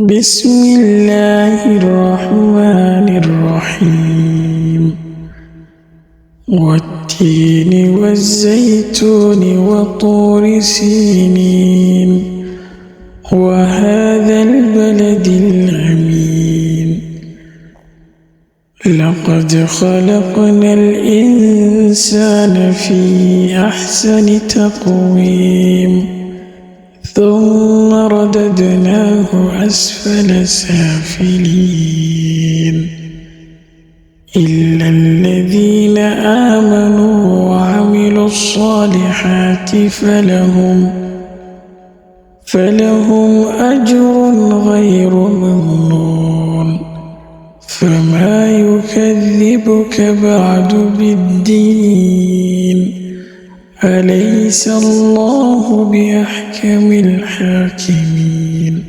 بسم الله الرحمن الرحيم والتين والزيتون وطور سينين وهذا البلد الأمين لقد خلقنا الإنسان في أحسن تقويم ثم رددناه أسفل سافلين إلا الذين آمنوا وعملوا الصالحات فلهم أجر غير ممنون فما يكذبك بعد بالدين أليس الله بأحكم الحاكمين